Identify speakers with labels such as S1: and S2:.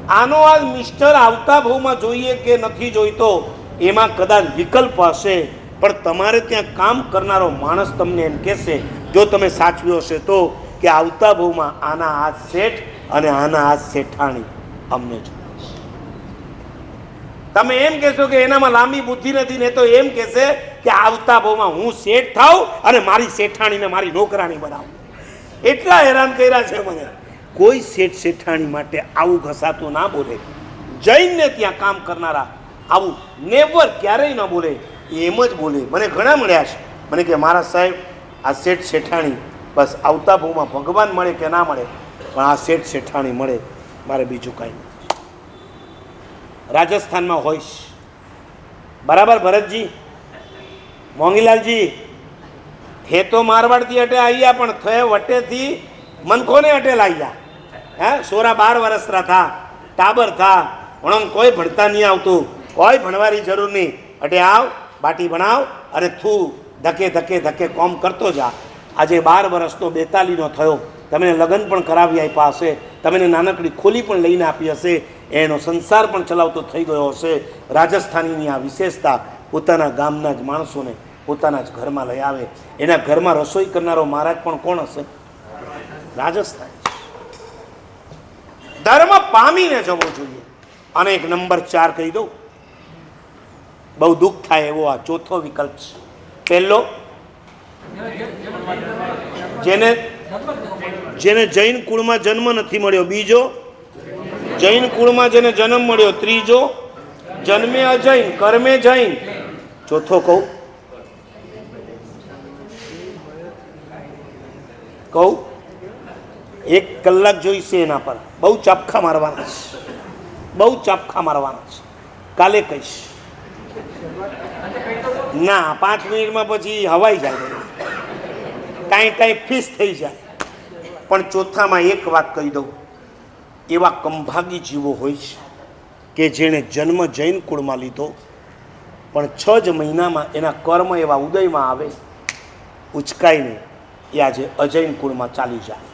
S1: આનો આ મિસ્ટર આવતા ભાવમાં જોઈએ કે નથી જોઈતો એમાં કદાચ વિકલ્પ હશે, પણ તમારે ત્યાં કામ કરનારો માણસ તમને એમ કહેશે, જો તમે સાચવ્યો હશે તો, કે આવતા ભાવમાં આના હાથ શેઠ અને આના હાથ શેઠાણી અમને જો. તમે એમ કહેશો કે એનામાં લાંબી બુદ્ધિ નથી ને, તો એમ કહેશે કે આવતા ભાવમાં હું શેઠ થાઉં અને મારી શેઠાણીને મારી નોકરાણી બનાવું. એટલા હેરાન કર્યા છે મને. કોઈ શેઠ શેઠાણી માટે આવું ઘસાતું ના બોલે. જૈનને ત્યાં કામ કરનારા આવું નેવર ક્યારેય ન બોલે, એમ જ બોલે. મને ઘણા મળ્યા છે, મને કે મારા સાહેબ આ શેઠ શેઠાણી બસ આવતા ભાવમાં ભગવાન મળે કે ના મળે, પણ આ શેઠ શેઠાણી મળે, મારે બીજું કાંઈ નહીં. રાજસ્થાનમાં હોઈશ બરાબર ભરતજી, મોંગીલાલજી, થે તો મારવાડથી અટે આવ્યા, પણ થે વટેથી મનખોને અટે લાવ્યા. હે 16-12 વર્ષના થા, ટાબર થા, પણ કોઈ ભણતા નહીં આવતું, કોઈ ભણવાની જરૂર નહીં. અટે આવ, બાટી બનાવ અને થૂ ધકે ધકે ધકે કોમ કરતો જા. આજે 12 વર્ષનો 42નો થયો, તમને લગ્ન પણ કરાવી આપ્યા હશે, તમને નાનકડી ખોલી પણ લઈને આપી હશે, એનો સંસાર પણ ચલાવતો થઈ ગયો હશે. રાજસ્થાનીની આ વિશેષતા પોતાના ગામના જ માણસોને પોતાના જ ઘરમાં લઈ આવે. એના ઘરમાં રસોઈ કરનારો મહારાજ પણ કોણ હશે? રાજસ્થાન. ધર્મ પામીને જવો જોઈએ. અને એક નંબર 4 કહી દઉં, બહુ દુઃખ થાય એવો આ ચોથો વિકલ્પ છે. પહેલો, જેને જૈન કુળમાં જન્મ નથી મળ્યો. બીજો, જૈન કુળમાં જેને જન્મ મળ્યો. ત્રીજો, જન્મે અજૈન કર્મે જૈન. ચોથો કહું 1 કલાક જોઈશે એના પર. બહુ ચાપખા મારવાના છે, બહુ ચાપખા મારવાના છે. કાલે કહીશ ના, 5 મિનિટમાં પછી હવાઈ જાય, કાંઈ ફીસ થઈ જાય. પણ ચોથામાં એક વાત કહી દઉં, એવા કંભાગી જીવો હોય છે કે જેણે જન્મ જૈન કુળમાં લીધો, પણ 6 જ મહિનામાં એના કર્મ એવા ઉદયમાં આવે, ઉચકાઈને એ આજે અજૈન કુળમાં ચાલી જાય.